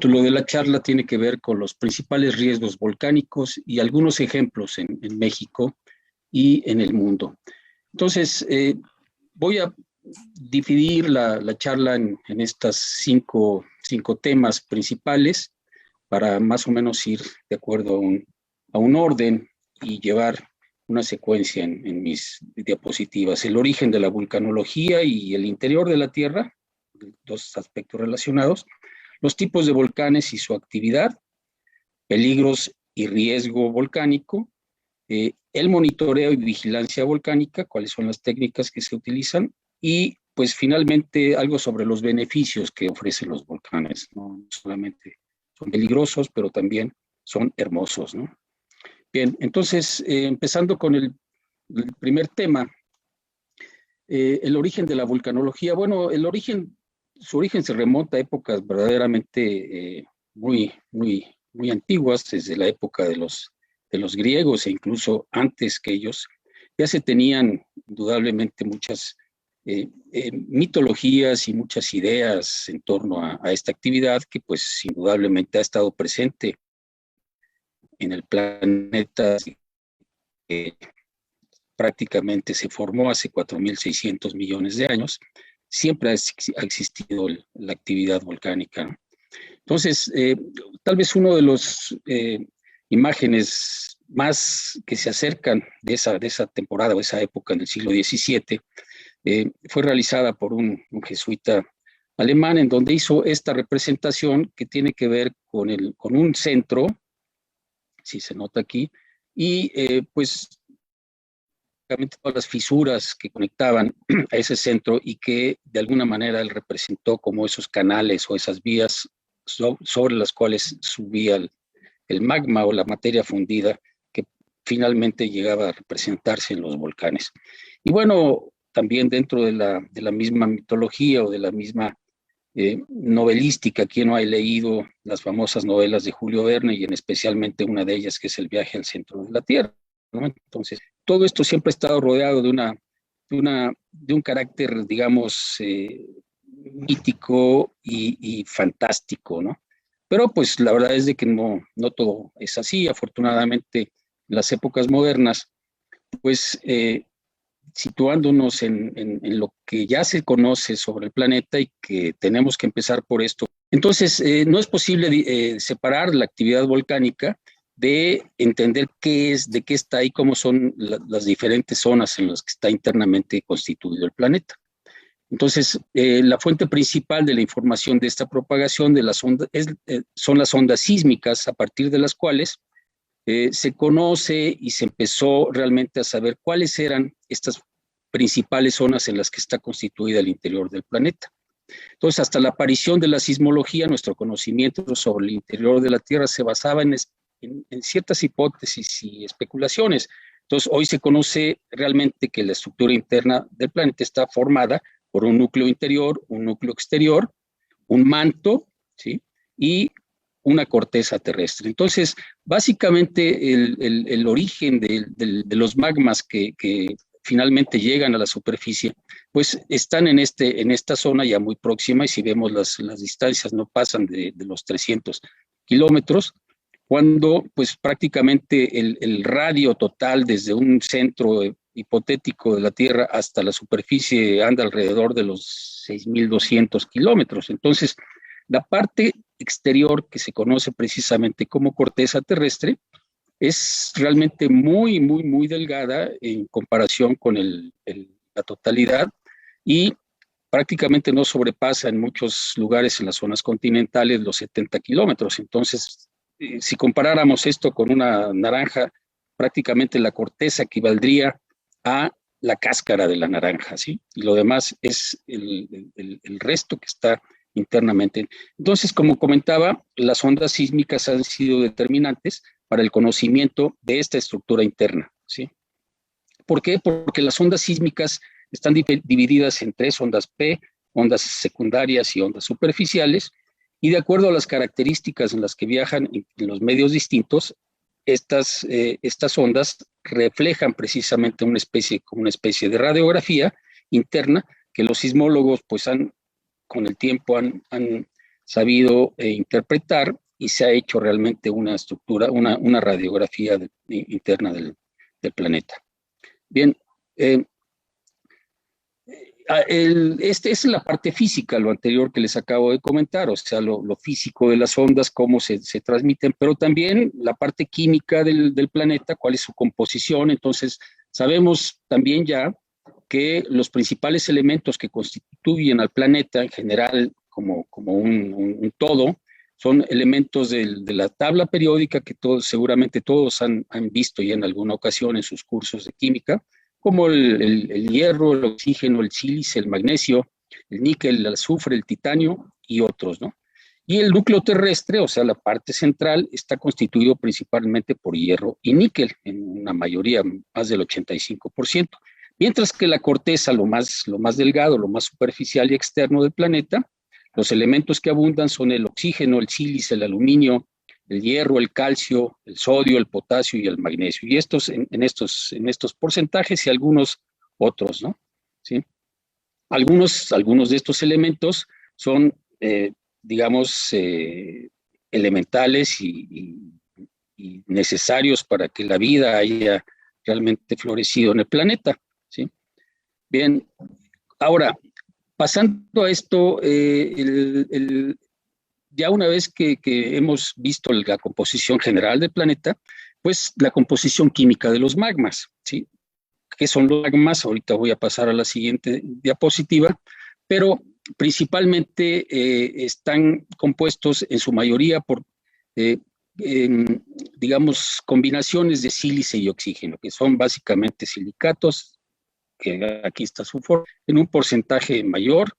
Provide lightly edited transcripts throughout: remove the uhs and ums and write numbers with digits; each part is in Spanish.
título de la charla tiene que ver con los principales riesgos volcánicos y algunos ejemplos en México y en el mundo. Entonces, voy a dividir la charla en estas cinco temas principales para más o menos ir de acuerdo a un orden y llevar una secuencia en mis diapositivas. El origen de la vulcanología y el interior de la Tierra, dos aspectos relacionados, los tipos de volcanes y su actividad, peligros y riesgo volcánico, el monitoreo y vigilancia volcánica, cuáles son las técnicas que se utilizan, y pues finalmente algo sobre los beneficios que ofrecen los volcanes. No solamente son peligrosos, pero también son hermosos, ¿no? Bien, entonces, empezando con el primer tema, el origen de la vulcanología. Bueno, su origen se remonta a épocas verdaderamente muy antiguas, desde la época de los griegos e incluso antes que ellos. Ya se tenían indudablemente muchas mitologías y muchas ideas en torno a esta actividad que pues indudablemente ha estado presente en el planeta, que prácticamente se formó hace 4.600 millones de años. Siempre ha existido la actividad volcánica, ¿no? Entonces, tal vez uno de los imágenes más que se acercan de esa temporada o esa época en el siglo XVII fue realizada por un jesuita alemán, en donde hizo esta representación que tiene que ver con un centro, si se nota aquí, y pues todas las fisuras que conectaban a ese centro y que de alguna manera él representó como esos canales o esas vías sobre las cuales subía el magma o la materia fundida que finalmente llegaba a representarse en los volcanes. Y bueno, también dentro de la misma mitología o de la misma novelística, quien no ha leído las famosas novelas de Julio Verne y en especialmente una de ellas que es El viaje al centro de la Tierra, ¿no? Entonces, todo esto siempre ha estado rodeado de un carácter, digamos, mítico y fantástico, ¿no? Pero pues la verdad es de que no todo es así. Afortunadamente, en las épocas modernas, pues situándonos en lo que ya se conoce sobre el planeta y que tenemos que empezar por esto. Entonces, no es posible separar la actividad volcánica de entender de qué está y cómo son las diferentes zonas en las que está internamente constituido el planeta. Entonces, la fuente principal de la información de esta propagación de las ondas son las ondas sísmicas, a partir de las cuales se conoce y se empezó realmente a saber cuáles eran estas principales zonas en las que está constituida el interior del planeta. Entonces, hasta la aparición de la sismología, nuestro conocimiento sobre el interior de la Tierra se basaba en ciertas hipótesis y especulaciones. Entonces, hoy se conoce realmente que la estructura interna del planeta está formada por un núcleo interior, un núcleo exterior, un manto, ¿sí? Y una corteza terrestre. Entonces, básicamente el origen de los magmas que finalmente llegan a la superficie, pues están en esta zona ya muy próxima, y si vemos las distancias no pasan de los 300 kilómetros, cuando pues prácticamente el radio total desde un centro hipotético de la Tierra hasta la superficie anda alrededor de los 6.200 kilómetros. Entonces, la parte exterior, que se conoce precisamente como corteza terrestre, es realmente muy delgada en comparación con la totalidad, y prácticamente no sobrepasa en muchos lugares en las zonas continentales los 70 kilómetros. Entonces, si comparáramos esto con una naranja, prácticamente la corteza equivaldría a la cáscara de la naranja, ¿sí? Y lo demás es el resto que está internamente. Entonces, como comentaba, las ondas sísmicas han sido determinantes para el conocimiento de esta estructura interna, ¿sí? ¿Por qué? Porque las ondas sísmicas están divididas en tres ondas P, ondas secundarias y ondas superficiales, y de acuerdo a las características en las que viajan en los medios distintos, estas ondas reflejan precisamente como una especie de radiografía interna que los sismólogos pues con el tiempo han sabido interpretar y se ha hecho realmente una estructura, una radiografía interna del planeta. Bien, esta es la parte física, lo anterior que les acabo de comentar, o sea, lo físico de las ondas, cómo se transmiten, pero también la parte química del planeta, cuál es su composición. Entonces, sabemos también ya que los principales elementos que constituyen al planeta en general como un todo, son elementos de la tabla periódica que seguramente todos han visto ya en alguna ocasión en sus cursos de química, como el hierro, el oxígeno, el sílice, el magnesio, el níquel, el azufre, el titanio y otros, ¿no? Y el núcleo terrestre, o sea, la parte central, está constituido principalmente por hierro y níquel, en una mayoría, más del 85%. Mientras que la corteza, lo más delgado, lo más superficial y externo del planeta, los elementos que abundan son el oxígeno, el sílice, el aluminio, el hierro, el calcio, el sodio, el potasio y el magnesio. Y estos en estos porcentajes y algunos otros, ¿no? ¿Sí? Algunos de estos elementos son, digamos, elementales y necesarios para que la vida haya realmente florecido en el planeta, ¿sí? Bien, ahora, pasando a esto, ya una vez que hemos visto la composición general del planeta, pues la composición química de los magmas, ¿sí? ¿Qué son los magmas? Ahorita voy a pasar a la siguiente diapositiva, pero principalmente están compuestos en su mayoría por, digamos, combinaciones de sílice y oxígeno, que son básicamente silicatos, que aquí está su forma, en un porcentaje mayor,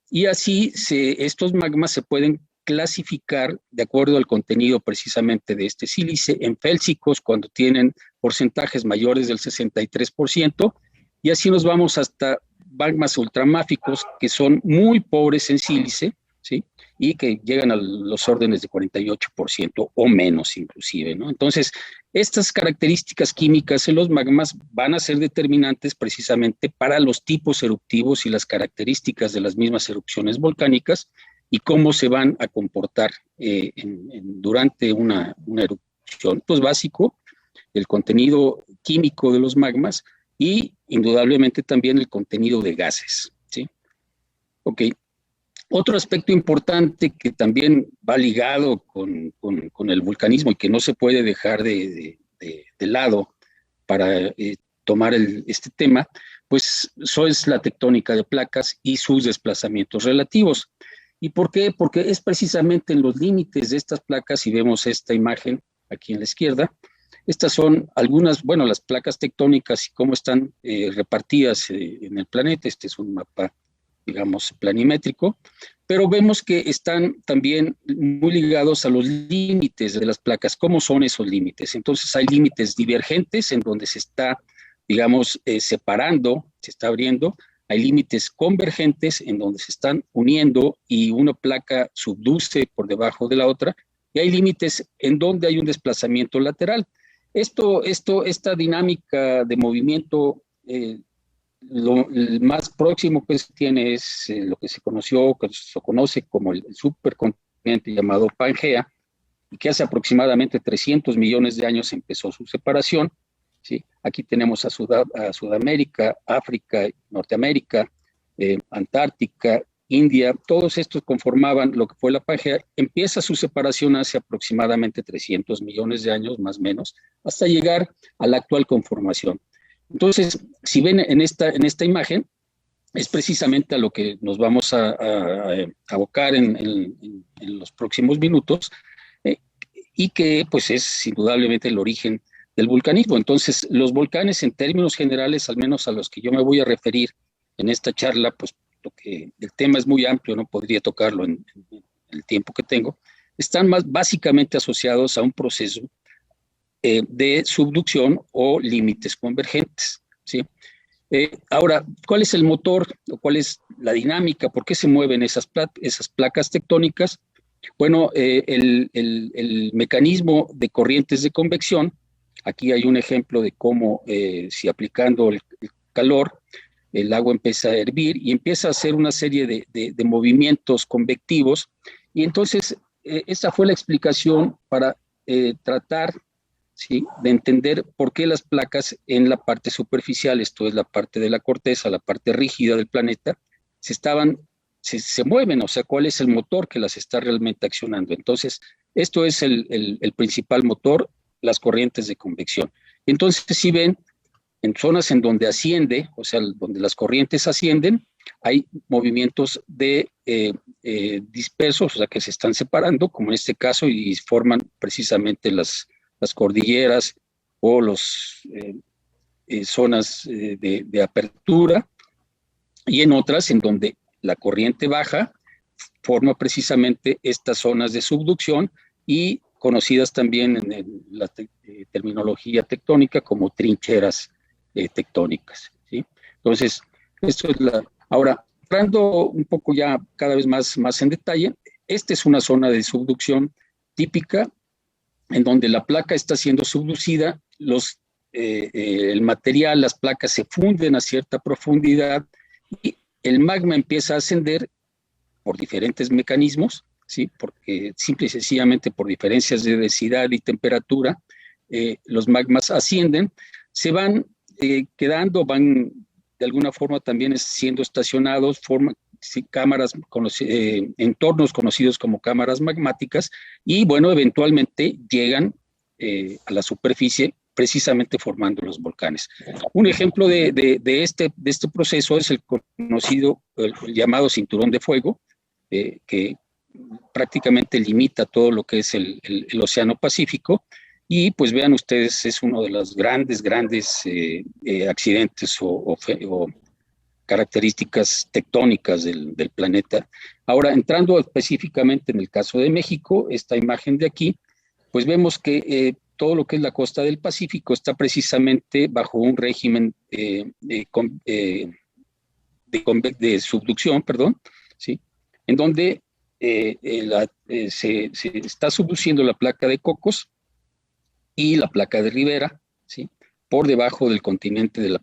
y así estos magmas se pueden clasificar de acuerdo al contenido precisamente de este sílice en félsicos cuando tienen porcentajes mayores del 63%, y así nos vamos hasta magmas ultramáficos que son muy pobres en sílice, ¿sí? Y que llegan a los órdenes de 48% o menos inclusive, ¿no? Entonces, estas características químicas en los magmas van a ser determinantes precisamente para los tipos eruptivos y las características de las mismas erupciones volcánicas y cómo se van a comportar durante una erupción. Pues básico, el contenido químico de los magmas y indudablemente también el contenido de gases, ¿sí? Ok. Otro aspecto importante que también va ligado con el vulcanismo y que no se puede dejar de lado para tomar este tema, pues eso es la tectónica de placas y sus desplazamientos relativos. ¿Y por qué? Porque es precisamente en los límites de estas placas, si vemos esta imagen aquí en la izquierda, estas son algunas, bueno, las placas tectónicas y cómo están repartidas en el planeta. Este es un mapa, digamos, planimétrico, pero vemos que están también muy ligados a los límites de las placas. ¿Cómo son esos límites? Entonces hay límites divergentes en donde se está, digamos, separando, se está abriendo. Hay límites convergentes en donde se están uniendo y una placa subduce por debajo de la otra, y hay límites en donde hay un desplazamiento lateral. Esta dinámica de movimiento, lo más próximo que se tiene es lo que se conoce como el supercontinente llamado Pangea, y que hace aproximadamente 300 millones de años empezó su separación, ¿sí? Aquí tenemos a Sudamérica, África, Norteamérica, Antártica, India, todos estos conformaban lo que fue la Pangea. Empieza su separación hace aproximadamente 300 millones de años, más o menos, hasta llegar a la actual conformación. Entonces, si ven en esta imagen, es precisamente a lo que nos vamos a abocar en los próximos minutos, y que pues es indudablemente el origen del vulcanismo. Entonces, los volcanes en términos generales, al menos a los que yo me voy a referir en esta charla, pues el tema es muy amplio, no podría tocarlo en el tiempo que tengo, están básicamente asociados a un proceso de subducción o límites convergentes, ¿sí? Ahora, ¿cuál es el motor o cuál es la dinámica? ¿Por qué se mueven esas placas tectónicas? Bueno, el mecanismo de corrientes de convección, aquí hay un ejemplo de cómo si aplicando el calor, el agua empieza a hervir y empieza a hacer una serie de movimientos convectivos Y entonces, esa fue la explicación para tratar, ¿sí?, de entender por qué las placas en la parte superficial, esto es la parte de la corteza, la parte rígida del planeta, se mueven, o sea, cuál es el motor que las está realmente accionando. Entonces, esto es el principal motor, las corrientes de convección. Entonces, si ven, en zonas en donde asciende, o sea, donde las corrientes ascienden, hay movimientos de dispersos, o sea, que se están separando, como en este caso, y forman precisamente las cordilleras o las zonas de apertura, y en otras en donde la corriente baja forma precisamente estas zonas de subducción y conocidas también en la terminología tectónica como trincheras tectónicas, ¿sí? Entonces, esto es Ahora, entrando un poco ya cada vez más en detalle, esta es una zona de subducción típica en donde la placa está siendo subducida, el material, las placas se funden a cierta profundidad y el magma empieza a ascender por diferentes mecanismos, ¿sí? Porque simple y sencillamente por diferencias de densidad y temperatura, los magmas ascienden, se van quedando, van de alguna forma también siendo estacionados, forman cámaras, entornos conocidos como cámaras magmáticas, y bueno, eventualmente llegan a la superficie, precisamente formando los volcanes. Un ejemplo de este proceso es el conocido, el llamado cinturón de fuego, que prácticamente limita todo lo que es el Océano Pacífico, y pues vean ustedes, es uno de los grandes accidentes o características tectónicas del planeta. Ahora, entrando específicamente en el caso de México, esta imagen de aquí, pues vemos que todo lo que es la costa del Pacífico está precisamente bajo un régimen de subducción, perdón, ¿sí?, en donde se está subduciendo la placa de Cocos y la placa de Rivera, ¿sí?, por debajo del continente de la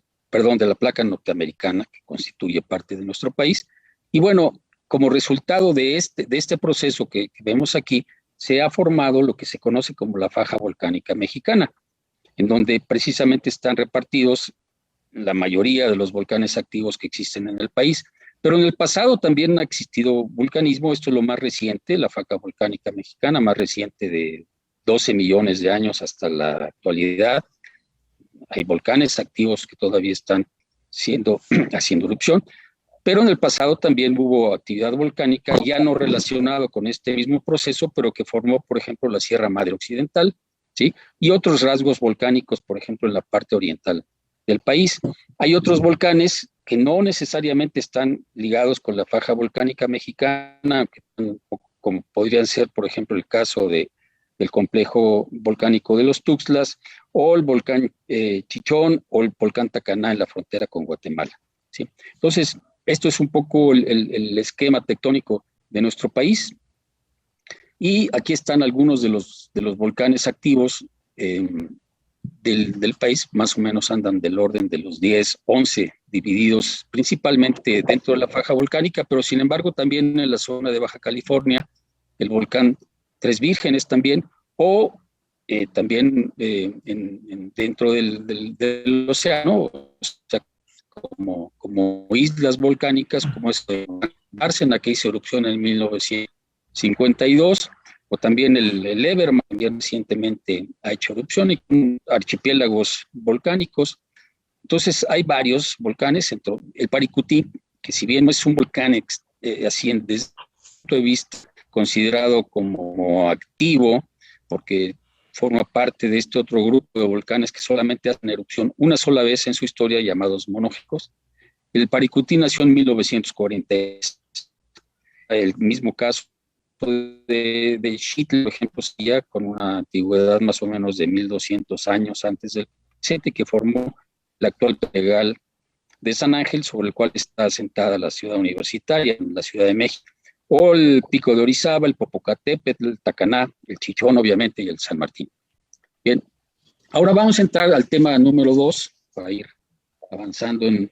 placa norteamericana, que constituye parte de nuestro país. Y bueno, como resultado de este proceso que vemos aquí, se ha formado lo que se conoce como la faja volcánica mexicana, en donde precisamente están repartidos la mayoría de los volcanes activos que existen en el país. Pero en el pasado también ha existido vulcanismo, esto es lo más reciente, la faja volcánica mexicana, más reciente de 12 millones de años hasta la actualidad. Hay volcanes activos que todavía están haciendo erupción, pero en el pasado también hubo actividad volcánica ya no relacionada con este mismo proceso, pero que formó, por ejemplo, la Sierra Madre Occidental, ¿sí?, y otros rasgos volcánicos, por ejemplo, en la parte oriental del país. Hay otros volcanes que no necesariamente están ligados con la faja volcánica mexicana, como podrían ser, por ejemplo, el caso del complejo volcánico de los Tuxtlas, o el volcán Chichón, o el volcán Tacaná en la frontera con Guatemala, ¿sí? Entonces, esto es un poco el esquema tectónico de nuestro país. Y aquí están algunos de los volcanes activos del país, más o menos andan del orden de los 10, 11, divididos principalmente dentro de la faja volcánica, pero sin embargo también en la zona de Baja California, el volcán Tres Vírgenes también, o también dentro del océano, o sea, como islas volcánicas, como es Bárcena, que hizo erupción en 1952, o también el Everman, también recientemente ha hecho erupción, y archipiélagos volcánicos. Entonces hay varios volcanes, el Paricutín, que si bien no es un volcán así desde el punto de vista considerado como activo, porque forma parte de este otro grupo de volcanes que solamente hacen erupción una sola vez en su historia, llamados monógicos. El Paricutín nació en 1946. El mismo caso de Xitl, por ejemplo, ya con una antigüedad más o menos de 1200 años antes del presente, que formó la actual legal de San Ángel, sobre el cual está asentada la ciudad universitaria en la Ciudad de México, o el Pico de Orizaba, el Popocatépetl, el Tacaná, el Chichón, obviamente, y el San Martín. Bien, ahora vamos a entrar al tema número 2 para ir avanzando en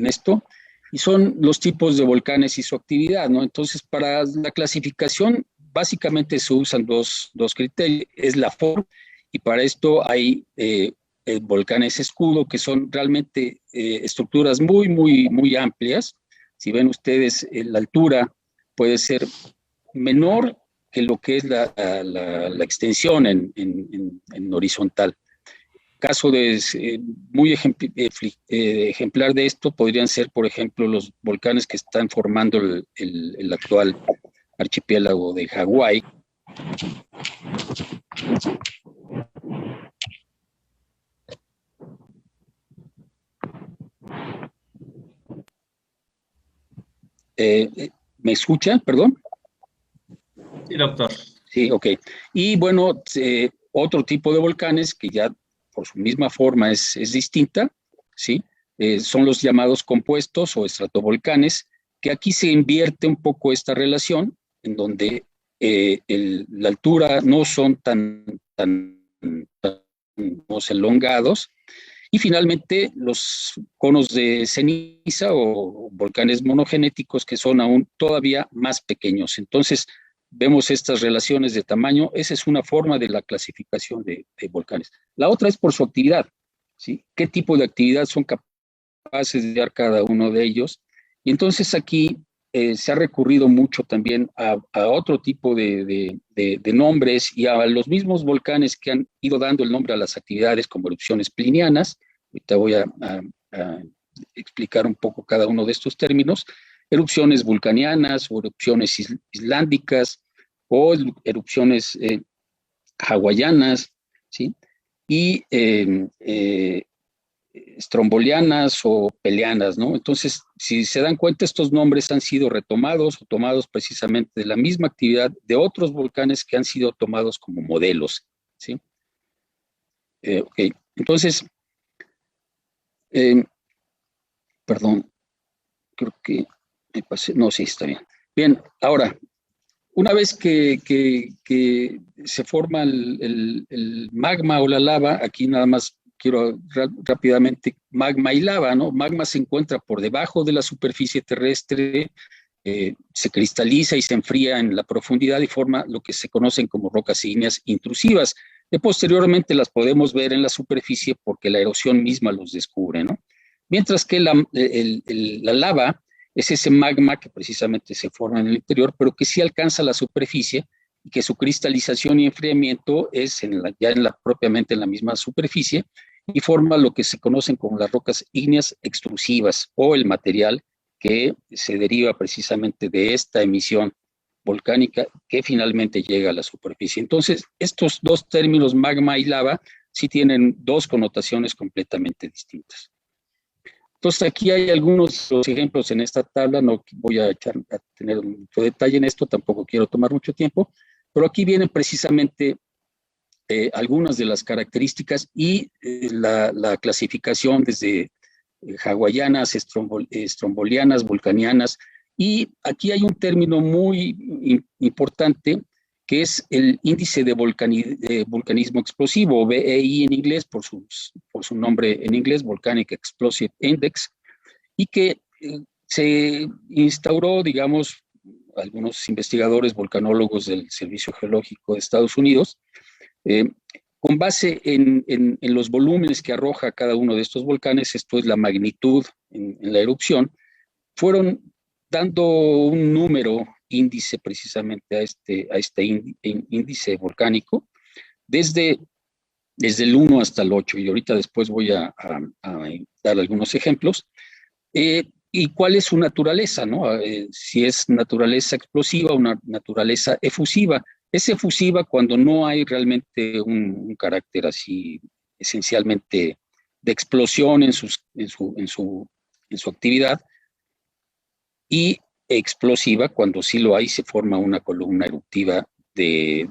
esto, y son los tipos de volcanes y su actividad, ¿no? Entonces, para la clasificación básicamente se usan dos criterios, es la forma, y para esto hay volcanes escudo, que son realmente estructuras muy amplias. Si ven ustedes, la altura puede ser menor que lo que es la extensión en horizontal. Caso muy ejemplar de esto podrían ser, por ejemplo, los volcanes que están formando el actual archipiélago de Hawái. ¿Me escuchan? Perdón. Sí, doctor. Sí, ok. Y bueno, otro tipo de volcanes que ya por su misma forma es distinta, ¿sí? Son los llamados compuestos o estratovolcanes, que aquí se invierte un poco esta relación, en donde la altura no son tan elongados, y finalmente los conos de ceniza o volcanes monogenéticos, que son aún todavía más pequeños. Entonces, vemos estas relaciones de tamaño. Esa es una forma de la clasificación de volcanes. La otra es por su actividad, ¿sí? ¿Qué tipo de actividad son capaces de dar cada uno de ellos? Y entonces aquí se ha recurrido mucho también a otro tipo de nombres y a los mismos volcanes que han ido dando el nombre a las actividades, como erupciones plinianas. Ahorita voy a explicar un poco cada uno de estos términos. Erupciones vulcanianas o erupciones islándicas o erupciones hawaianas, ¿sí? Y estrombolianas o peleanas, ¿no? Entonces, si se dan cuenta, estos nombres han sido retomados o tomados precisamente de la misma actividad de otros volcanes que han sido tomados como modelos, ¿sí? Ok, entonces, perdón, creo que me pasé, no, sí, está bien. Bien, ahora, una vez que se forma el magma o la lava, aquí nada más quiero rápidamente, magma y lava, ¿no? Magma se encuentra por debajo de la superficie terrestre, se cristaliza y se enfría en la profundidad y forma lo que se conocen como rocas ígneas intrusivas, que posteriormente las podemos ver en la superficie porque la erosión misma los descubre, ¿no? Mientras que la lava es ese magma que precisamente se forma en el interior, pero que sí alcanza la superficie y que su cristalización y enfriamiento es propiamente en la misma superficie y forma lo que se conocen como las rocas ígneas extrusivas o el material que se deriva precisamente de esta emisión volcánica que finalmente llega a la superficie. Entonces, estos dos términos, magma y lava, sí tienen dos connotaciones completamente distintas. Entonces, aquí hay algunos ejemplos en esta tabla, no voy a tener mucho detalle en esto, tampoco quiero tomar mucho tiempo, pero aquí vienen precisamente algunas de las características y la clasificación desde hawaianas, estrombolianas, vulcanianas, y aquí hay un término muy importante que es el índice de vulcanismo explosivo, VEI en inglés, por su nombre en inglés, Volcanic Explosive Index, y que se instauró, digamos, algunos investigadores volcanólogos del Servicio Geológico de Estados Unidos, con base en los volúmenes que arroja cada uno de estos volcanes, esto es la magnitud en la erupción, fueron dando un número índice precisamente a este índice volcánico, desde el 1 hasta el 8, y ahorita después voy a dar algunos ejemplos. ¿Y cuál es su naturaleza, no? Si es naturaleza explosiva o una naturaleza efusiva. Es efusiva cuando no hay realmente un carácter así esencialmente de explosión en su actividad, y explosiva cuando sí lo hay, se forma una columna eruptiva de,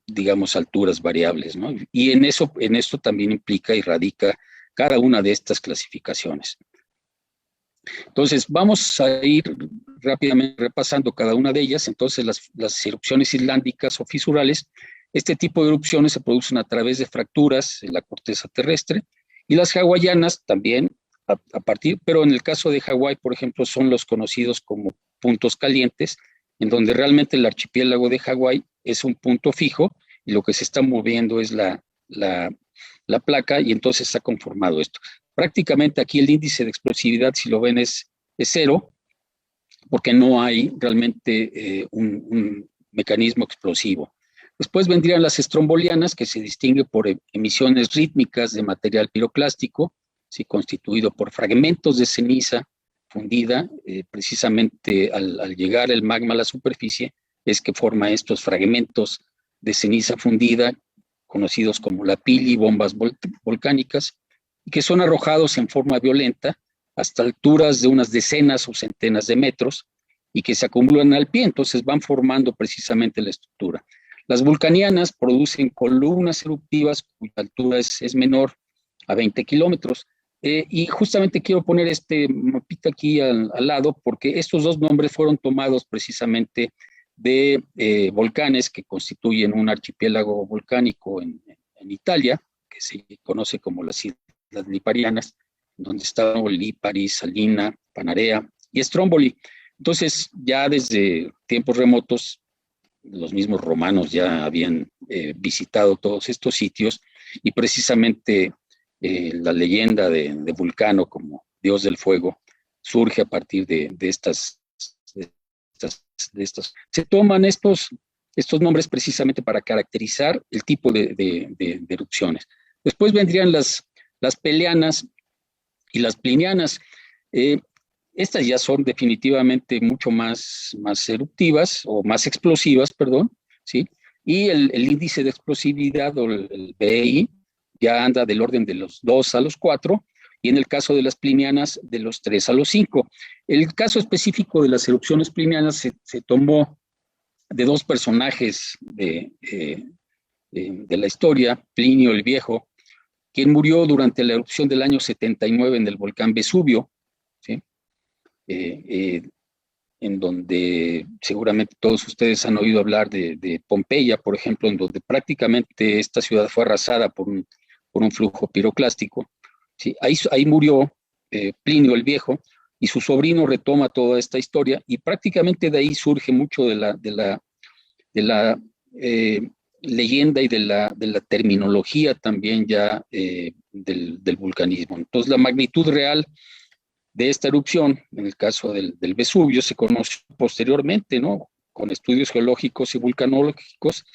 digamos, alturas variables, ¿no? Y en esto también implica y radica cada una de estas clasificaciones. Entonces, vamos a ir rápidamente repasando cada una de ellas. Entonces, las erupciones islándicas o fisurales, este tipo de erupciones se producen a través de fracturas en la corteza terrestre, y las hawaianas también pero en el caso de Hawái, por ejemplo, son los conocidos como puntos calientes, en donde realmente el archipiélago de Hawái es un punto fijo y lo que se está moviendo es la placa, y entonces está conformado esto. Prácticamente aquí el índice de explosividad, si lo ven, es cero, porque no hay realmente un mecanismo explosivo. Después vendrían las estrombolianas, que se distingue por emisiones rítmicas de material piroclástico, ¿sí? Constituido por fragmentos de ceniza fundida. Precisamente al llegar el magma a la superficie es que forma estos fragmentos de ceniza fundida, conocidos como la pili, bombas volcánicas, y que son arrojados en forma violenta hasta alturas de unas decenas o centenas de metros y que se acumulan al pie, entonces van formando precisamente la estructura. Las vulcanianas producen columnas eruptivas cuya altura es menor a 20 kilómetros. Y justamente quiero poner este mapita aquí al lado porque estos dos nombres fueron tomados precisamente de volcanes que constituyen un archipiélago volcánico en Italia, que se conoce como las Islas Liparianas, donde están Lipari, Salina, Panarea y Stromboli. Entonces, ya desde tiempos remotos, los mismos romanos ya habían visitado todos estos sitios, y precisamente la leyenda de Vulcano como dios del fuego surge a partir de estas. Se toman estos nombres precisamente para caracterizar el tipo de erupciones. Después vendrían las peleanas y las plinianas. Estas ya son definitivamente mucho más eruptivas o más explosivas, perdón, ¿sí? Y el índice de explosividad o el BI ya anda del orden de los 2 a los 4, y en el caso de las plinianas de los 3 a los 5. El caso específico de las erupciones plinianas se tomó de dos personajes de la historia, Plinio el Viejo, quien murió durante la erupción del año 79 en el volcán Vesubio, ¿sí? En donde seguramente todos ustedes han oído hablar de Pompeya, por ejemplo, en donde prácticamente esta ciudad fue arrasada por un flujo piroclástico. ¿Sí? Ahí murió Plinio el Viejo, y su sobrino retoma toda esta historia, y prácticamente de ahí surge mucho de la leyenda y de la terminología también ya del vulcanismo. Entonces, la magnitud real de esta erupción, en el caso del Vesubio, se conoció posteriormente, ¿no? Con estudios geológicos y vulcanológicos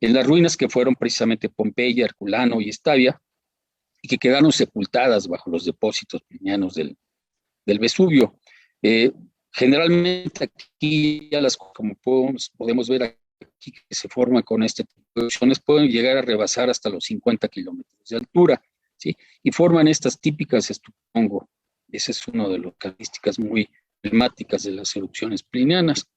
en las ruinas que fueron precisamente Pompeya, Herculano y Estavia, y que quedaron sepultadas bajo los depósitos plinianos del Vesubio. Generalmente aquí, como podemos ver aquí, que se forman con este tipo de erupciones, pueden llegar a rebasar hasta los 50 kilómetros de altura, ¿sí? Y forman estas típicas estupongo. Esa es una de las características muy emblemáticas de las erupciones plinianas.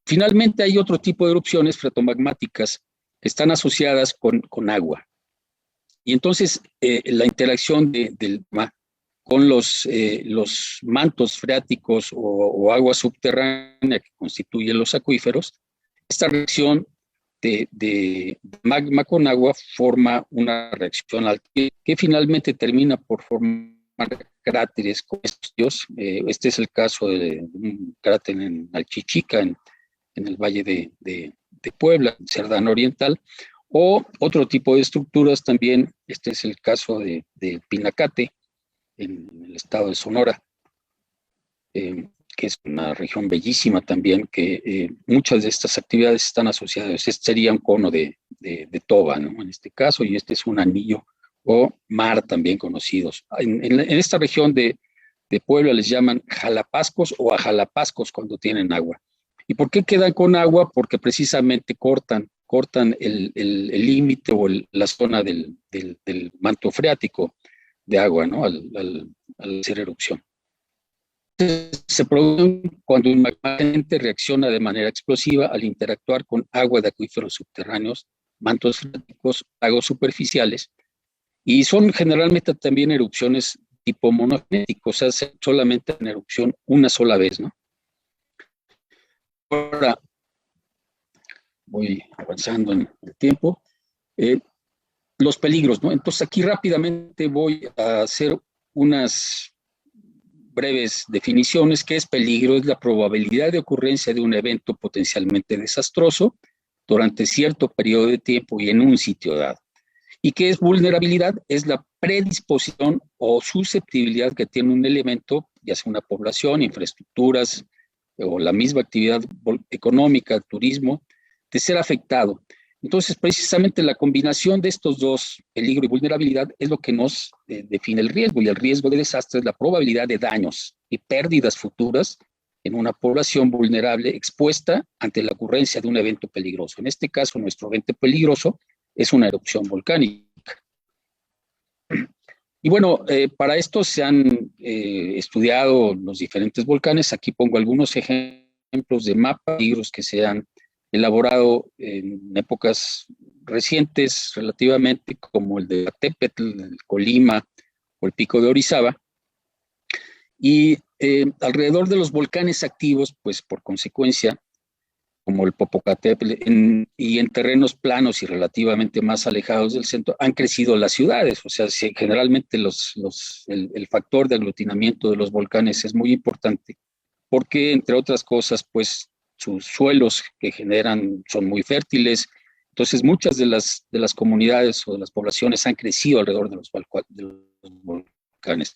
Finalmente, hay otro tipo de erupciones freatomagmáticas que están asociadas con agua. Y entonces, la interacción del magma con los mantos freáticos o agua subterránea que constituyen los acuíferos, esta reacción de magma con agua forma una reacción que finalmente termina por formar cráteres como estos. Este es el caso de un cráter en Alchichica, en el valle de Puebla, Cerdán Oriental, o otro tipo de estructuras también. Este es el caso de Pinacate, en el estado de Sonora, que es una región bellísima también, que muchas de estas actividades están asociadas. Este sería un cono de toba, ¿no? En este caso, y este es un anillo o mar también conocidos. En esta región de Puebla les llaman jalapascos o ajalapascos cuando tienen agua. ¿Y por qué quedan con agua? Porque precisamente cortan el límite o la zona del manto freático de agua, ¿no? Al hacer erupción. Se producen cuando un magma reacciona de manera explosiva al interactuar con agua de acuíferos subterráneos, mantos freáticos, lagos superficiales, y son generalmente también erupciones tipo monogenético, o sea, solamente en erupción una sola vez, ¿no? Ahora voy avanzando en el tiempo. Los peligros, ¿no? Entonces aquí rápidamente voy a hacer unas breves definiciones. ¿Qué es peligro? Es la probabilidad de ocurrencia de un evento potencialmente desastroso durante cierto periodo de tiempo y en un sitio dado. ¿Y qué es vulnerabilidad? Es la predisposición o susceptibilidad que tiene un elemento, ya sea una población, infraestructuras o la misma actividad económica, turismo, de ser afectado. Entonces, precisamente la combinación de estos dos, peligro y vulnerabilidad, es lo que nos define el riesgo. Y el riesgo de desastre es la probabilidad de daños y pérdidas futuras en una población vulnerable expuesta ante la ocurrencia de un evento peligroso. En este caso, nuestro evento peligroso es una erupción volcánica. Y bueno, para esto se han estudiado los diferentes volcanes. Aquí pongo algunos ejemplos de mapas peligros que se han elaborado en épocas recientes relativamente, como el de Tepetl, el Colima o el Pico de Orizaba. Y alrededor de los volcanes activos, pues por consecuencia, como el Popocatépetl, y en terrenos planos y relativamente más alejados del centro, han crecido las ciudades. O sea, generalmente el factor de aglutinamiento de los volcanes es muy importante, porque, entre otras cosas, pues sus suelos que generan son muy fértiles. Entonces, muchas de las comunidades o de las poblaciones han crecido alrededor de los volcanes.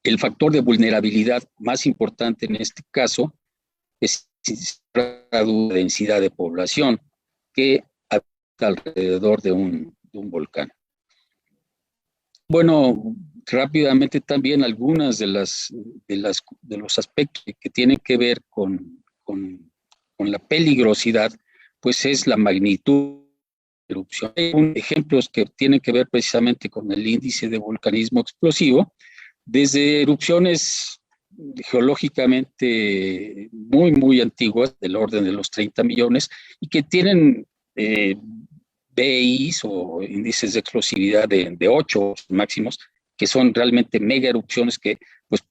El factor de vulnerabilidad más importante en este caso es la densidad de población que habita alrededor de un volcán. Bueno, rápidamente también algunas de los aspectos que tienen que ver con la peligrosidad, pues es la magnitud de la erupción. Hay ejemplos que tienen que ver precisamente con el índice de volcanismo explosivo, desde erupciones geológicamente muy, muy antiguas, del orden de los 30 millones, y que tienen BIs o índices de explosividad de 8 máximos, que son realmente mega erupciones que pues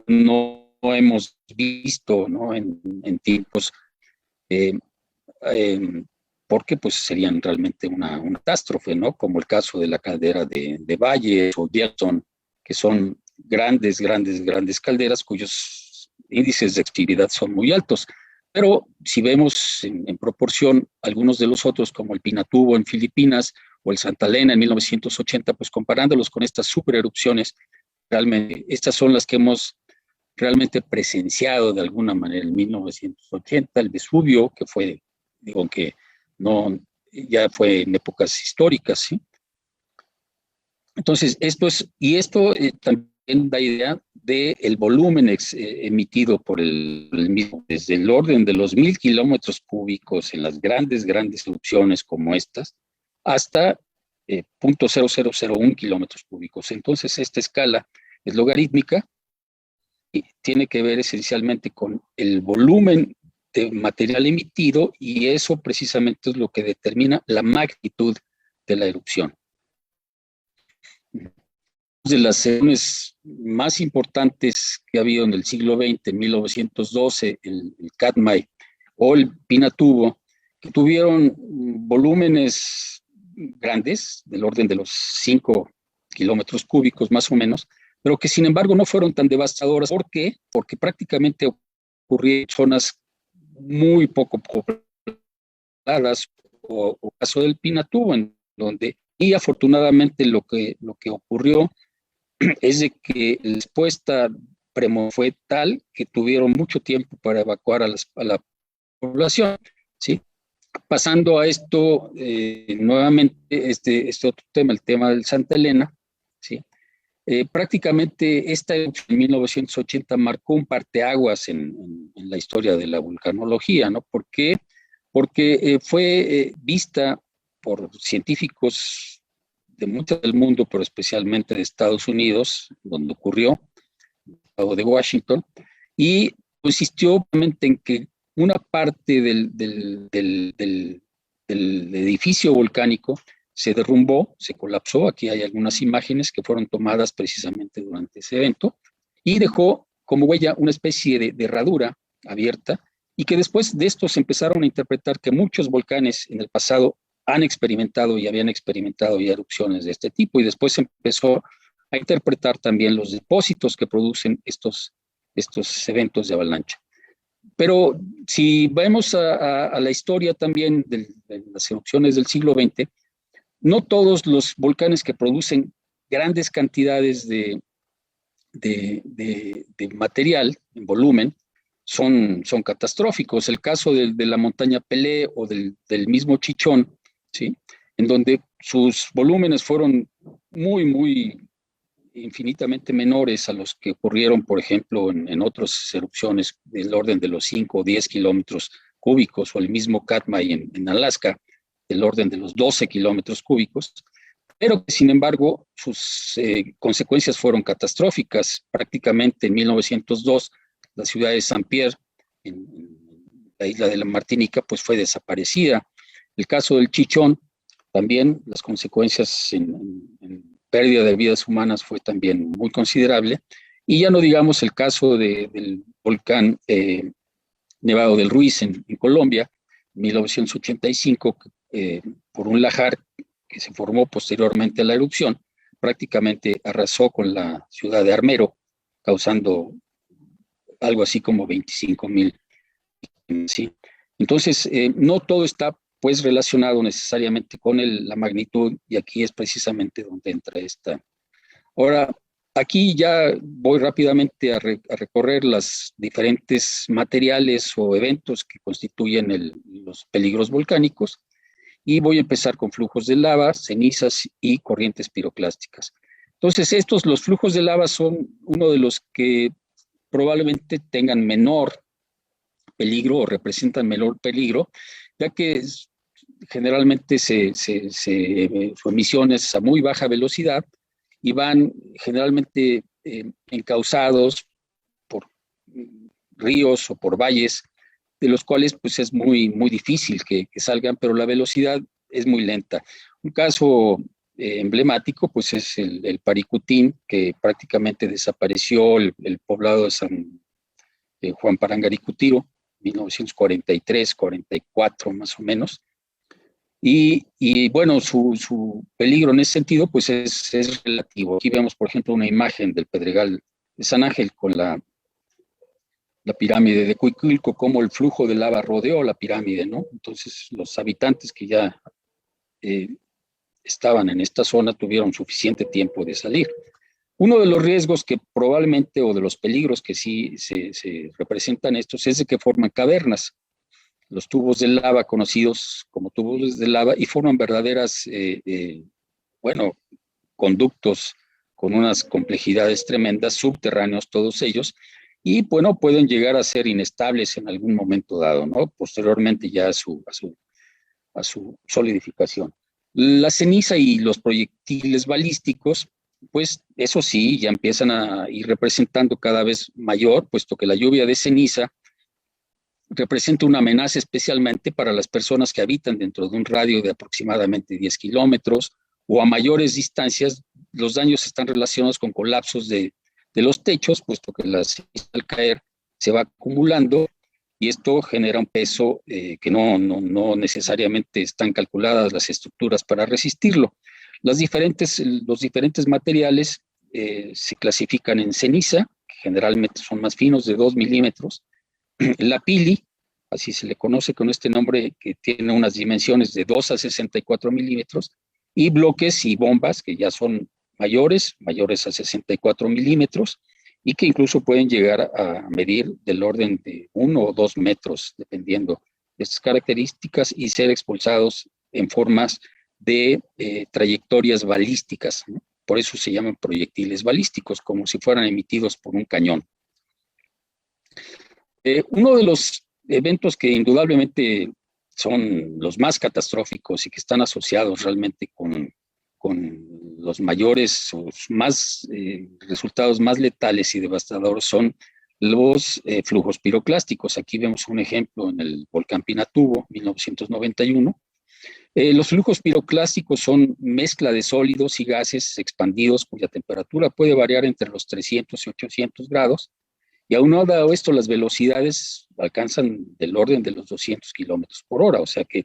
no hemos visto, ¿no? en tiempos, porque pues serían realmente una catástrofe, ¿no? Como el caso de la caldera de Valle o Yellowstone, que son grandes calderas cuyos índices de actividad son muy altos. Pero si vemos en proporción algunos de los otros, como el Pinatubo en Filipinas o el Santa Elena en 1980, pues comparándolos con estas supererupciones, realmente estas son las que hemos realmente presenciado de alguna manera en 1980, el Vesubio, que fue, digo que no, ya fue en épocas históricas, ¿sí? Entonces, esto también da idea del volumen emitido por el mismo, desde el orden de los 1000 kilómetros cúbicos en las grandes erupciones como estas, hasta 0.0001 kilómetros cúbicos. Entonces, esta escala es logarítmica y tiene que ver esencialmente con el volumen de material emitido, y eso precisamente es lo que determina la magnitud de la erupción. De las erupciones más importantes que ha habido en el siglo XX, en 1912, el Katmai o el Pinatubo, que tuvieron volúmenes grandes, del orden de los 5 kilómetros cúbicos más o menos, pero que sin embargo no fueron tan devastadoras. ¿Por qué? Porque prácticamente ocurrieron en zonas muy poco pobladas, o caso del Pinatubo, en donde, y afortunadamente lo que ocurrió es de que la respuesta fue tal que tuvieron mucho tiempo para evacuar a la población, ¿sí? Pasando a esto, nuevamente, este otro tema, el tema del Santa Elena, ¿sí? Prácticamente esta erupción en 1980 marcó un parteaguas en la historia de la vulcanología, ¿no? ¿Por qué? Porque fue vista por científicos de mucho del mundo, pero especialmente de Estados Unidos, donde ocurrió, o de Washington, y consistió obviamente en que una parte del edificio volcánico se derrumbó, se colapsó. Aquí hay algunas imágenes que fueron tomadas precisamente durante ese evento, y dejó como huella una especie de herradura abierta, y que después de esto se empezaron a interpretar que muchos volcanes en el pasado han experimentado y habían experimentado ya erupciones de este tipo, y después se empezó a a interpretar también los depósitos que producen estos eventos de avalancha. Pero si vemos a la historia también de las erupciones del siglo XX, no todos los volcanes que producen grandes cantidades de material en volumen son catastróficos. El caso de la montaña Pelé o del mismo Chichón, ¿sí? En donde sus volúmenes fueron muy infinitamente menores a los que ocurrieron, por ejemplo, en otras erupciones del orden de los 5 o 10 kilómetros cúbicos, o el mismo Katmai en Alaska, del orden de los 12 kilómetros cúbicos, pero sin embargo sus consecuencias fueron catastróficas. Prácticamente en 1902, la ciudad de Saint-Pierre, en la isla de la Martinica, pues fue desaparecida. El caso del Chichón, también las consecuencias en pérdida de vidas humanas fue también muy considerable. Y ya no digamos el caso del volcán Nevado del Ruiz en Colombia, en 1985, por un lajar que se formó posteriormente a la erupción, prácticamente arrasó con la ciudad de Armero, causando algo así como 25,000. ¿Sí? Entonces, no todo está pues relacionado necesariamente con la magnitud, y aquí es precisamente donde entra esta. Ahora, aquí ya voy rápidamente a recorrer los diferentes materiales o eventos que constituyen los peligros volcánicos, y voy a empezar con flujos de lava, cenizas y corrientes piroclásticas. Entonces, los flujos de lava son uno de los que probablemente tengan menor peligro o representan menor peligro, ya que generalmente su emisión es a muy baja velocidad y van generalmente encauzados por ríos o por valles, de los cuales pues es muy difícil que salgan, pero la velocidad es muy lenta. Un caso emblemático pues es el Paricutín, que prácticamente desapareció el poblado de San Juan Parangaricutiro, 1943, 44 más o menos. Y bueno, su peligro en ese sentido pues es relativo. Aquí vemos, por ejemplo, una imagen del Pedregal de San Ángel con la pirámide de Cuicuilco, como el flujo de lava rodeó la pirámide, ¿no? Entonces los habitantes que ya estaban en esta zona tuvieron suficiente tiempo de salir. Uno de los riesgos que probablemente, o de los peligros que sí se representan estos, es de que forman cavernas. Los tubos de lava, conocidos como tubos de lava, y forman verdaderas, bueno, conductos con unas complejidades tremendas, subterráneos todos ellos, y bueno, pueden llegar a ser inestables en algún momento dado, ¿no? Posteriormente ya a su solidificación. La ceniza y los proyectiles balísticos, pues eso sí, ya empiezan a ir representando cada vez mayor, puesto que la lluvia de ceniza representa una amenaza especialmente para las personas que habitan dentro de un radio de aproximadamente 10 kilómetros o a mayores distancias. Los daños están relacionados con colapsos de los techos, puesto que la ceniza al caer se va acumulando, y esto genera un peso que no necesariamente están calculadas las estructuras para resistirlo. Los diferentes materiales se clasifican en ceniza, que generalmente son más finos, de 2 milímetros, la pili, así se le conoce con este nombre, que tiene unas dimensiones de 2 a 64 milímetros, y bloques y bombas que ya son mayores a 64 milímetros, y que incluso pueden llegar a medir del orden de 1 o 2 metros, dependiendo de estas características, y ser expulsados en formas de trayectorias balísticas, ¿no? Por eso se llaman proyectiles balísticos, como si fueran emitidos por un cañón. Uno de los eventos que indudablemente son los más catastróficos y que están asociados realmente con los mayores o resultados más letales y devastadores son los flujos piroclásticos. Aquí vemos un ejemplo en el volcán Pinatubo, 1991. Los flujos piroclásticos son mezcla de sólidos y gases expandidos cuya temperatura puede variar entre los 300 y 800 grados. Y aunado a esto, las velocidades alcanzan del orden de los 200 kilómetros por hora, o sea que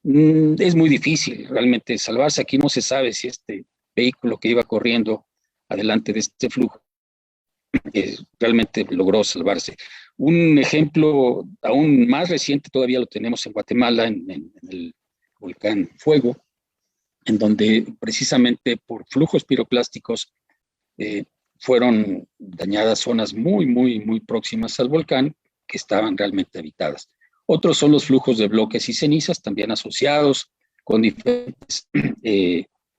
es muy difícil realmente salvarse. Aquí no se sabe si este vehículo que iba corriendo adelante de este flujo, realmente logró salvarse. Un ejemplo aún más reciente todavía lo tenemos en Guatemala, en el volcán Fuego, en donde precisamente por flujos piroclásticos fueron dañadas zonas muy próximas al volcán que estaban realmente habitadas. Otros son los flujos de bloques y cenizas, también asociados con diferentes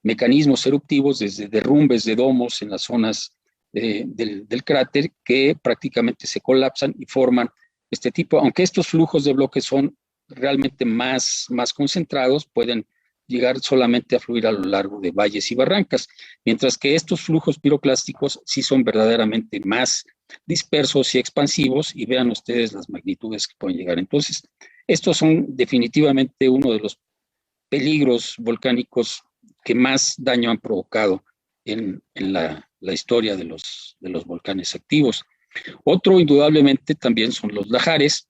mecanismos eruptivos, desde derrumbes de domos en las zonas del cráter que prácticamente se colapsan y forman este tipo, aunque estos flujos de bloques son realmente más concentrados, pueden llegar solamente a fluir a lo largo de valles y barrancas, mientras que estos flujos piroclásticos sí son verdaderamente más dispersos y expansivos, y vean ustedes las magnitudes que pueden llegar. Entonces, estos son definitivamente uno de los peligros volcánicos que más daño han provocado en la historia de los volcanes activos. Otro, indudablemente, también son los lahares,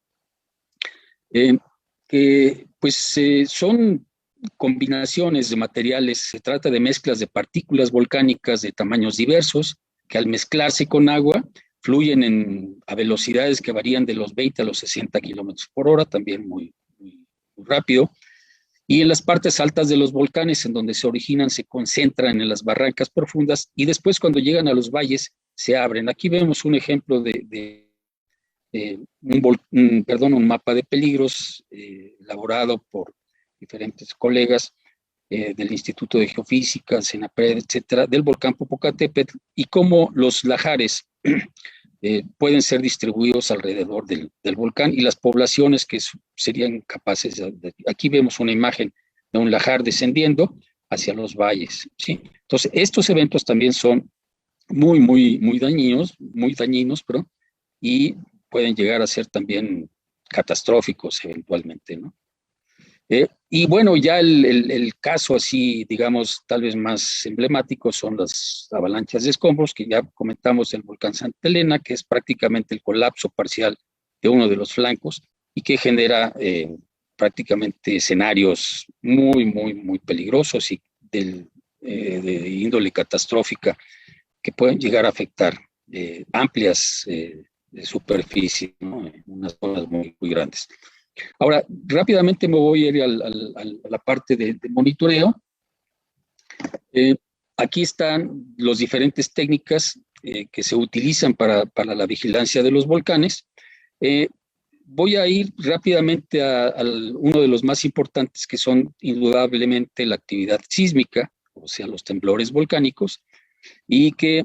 que pues son combinaciones de materiales. Se trata de mezclas de partículas volcánicas de tamaños diversos que al mezclarse con agua fluyen a velocidades que varían de los 20 a los 60 kilómetros por hora, también muy rápido. Y en las partes altas de los volcanes, en donde se originan, se concentran en las barrancas profundas y después cuando llegan a los valles se abren. Aquí vemos un ejemplo de un mapa de peligros elaborado por diferentes colegas del Instituto de Geofísica, CENAPRED, etcétera, del volcán Popocatépetl, y cómo los lahares pueden ser distribuidos alrededor del volcán y las poblaciones que serían capaces aquí vemos una imagen de un lahar descendiendo hacia los valles, ¿sí? Entonces, estos eventos también son muy dañinos, pero y pueden llegar a ser también catastróficos eventualmente, ¿no? Y bueno, ya el caso así, digamos, tal vez más emblemático son las avalanchas de escombros, que ya comentamos del volcán Santa Elena, que es prácticamente el colapso parcial de uno de los flancos y que genera prácticamente escenarios muy peligrosos y de índole catastrófica que pueden llegar a afectar amplias de superficie, ¿no? En unas zonas muy grandes. Ahora, rápidamente me voy a ir a la parte de monitoreo. Aquí están las diferentes técnicas que se utilizan para la vigilancia de los volcanes. Voy a ir rápidamente a uno de los más importantes, que son indudablemente la actividad sísmica, o sea, los temblores volcánicos, y que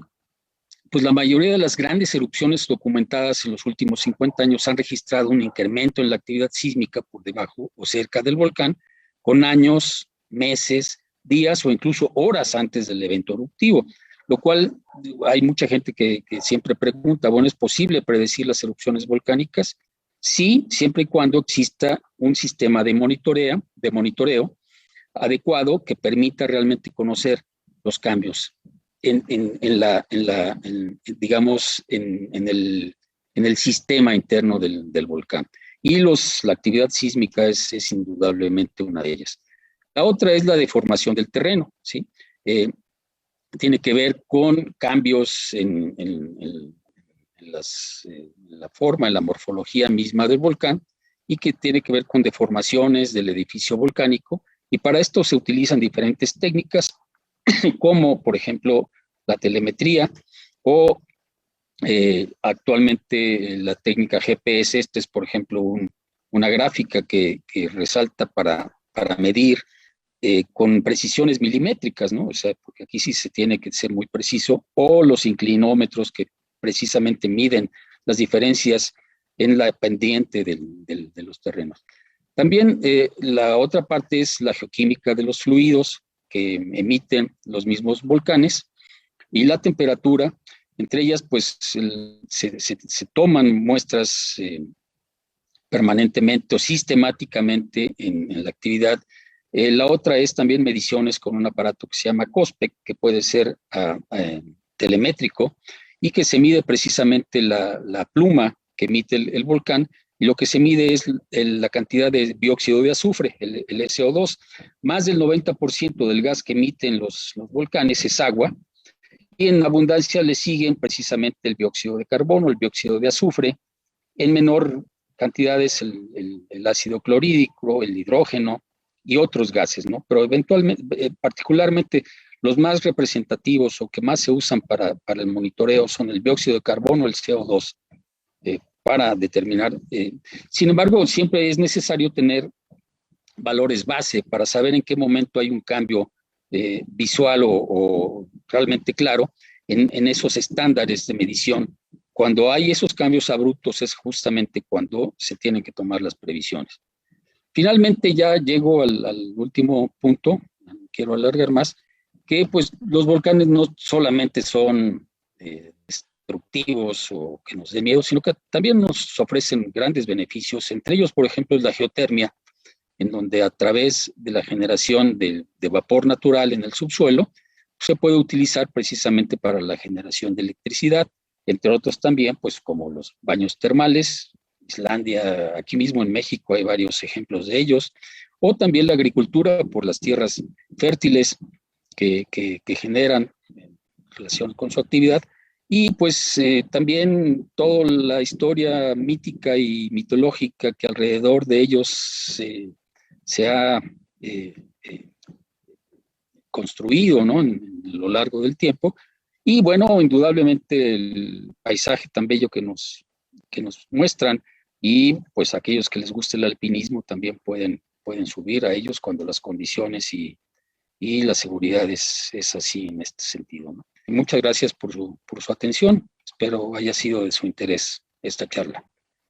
pues la mayoría de las grandes erupciones documentadas en los últimos 50 años han registrado un incremento en la actividad sísmica por debajo o cerca del volcán, con años, meses, días o incluso horas antes del evento eruptivo, lo cual hay mucha gente que siempre pregunta, bueno, ¿es posible predecir las erupciones volcánicas? Sí, siempre y cuando exista un sistema de monitoreo adecuado que permita realmente conocer los cambios digamos, en el sistema interno del volcán. Y la actividad sísmica es indudablemente una de ellas. La otra es la deformación del terreno, ¿sí? Tiene que ver con cambios en la forma, en la morfología misma del volcán, y que tiene que ver con deformaciones del edificio volcánico, y para esto se utilizan diferentes técnicas, como por ejemplo la telemetría o actualmente la técnica GPS. Esta es por ejemplo una gráfica que resalta para medir con precisiones milimétricas, ¿no? O sea, porque aquí sí se tiene que ser muy preciso, o los inclinómetros que precisamente miden las diferencias en la pendiente de los terrenos. También la otra parte es la geoquímica de los fluidos que emiten los mismos volcanes y la temperatura. Entre ellas, pues, se toman muestras permanentemente o sistemáticamente en la actividad. La otra es también mediciones con un aparato que se llama COSPEC, que puede ser telemétrico y que se mide precisamente la pluma que emite el volcán, y lo que se mide es la cantidad de dióxido de azufre, el SO2. Más del 90% del gas que emiten los volcanes es agua, en abundancia le siguen precisamente el dióxido de carbono, el dióxido de azufre, en menor cantidades el ácido clorhídrico, el hidrógeno y otros gases, ¿no? Pero eventualmente, particularmente los más representativos o que más se usan para el monitoreo son el dióxido de carbono, el CO2, para determinar. Sin embargo, siempre es necesario tener valores base para saber en qué momento hay un cambio visual o realmente claro en esos estándares de medición. Cuando hay esos cambios abruptos es justamente cuando se tienen que tomar las previsiones. Finalmente ya llego al último punto, no quiero alargar más, que pues los volcanes no solamente son destructivos o que nos den miedo, sino que también nos ofrecen grandes beneficios. Entre ellos, por ejemplo, es la geotermia, en donde a través de la generación de vapor natural en el subsuelo, se puede utilizar precisamente para la generación de electricidad, entre otros también, pues como los baños termales, Islandia, aquí mismo en México hay varios ejemplos de ellos, o también la agricultura por las tierras fértiles que generan en relación con su actividad, y pues también toda la historia mítica y mitológica que alrededor de ellos se ha construido, ¿no? En lo largo del tiempo. Y bueno, indudablemente el paisaje tan bello que nos muestran, y pues aquellos que les guste el alpinismo también pueden subir a ellos cuando las condiciones y la seguridad es así en este sentido, ¿no? Muchas gracias por su atención. Espero haya sido de su interés esta charla.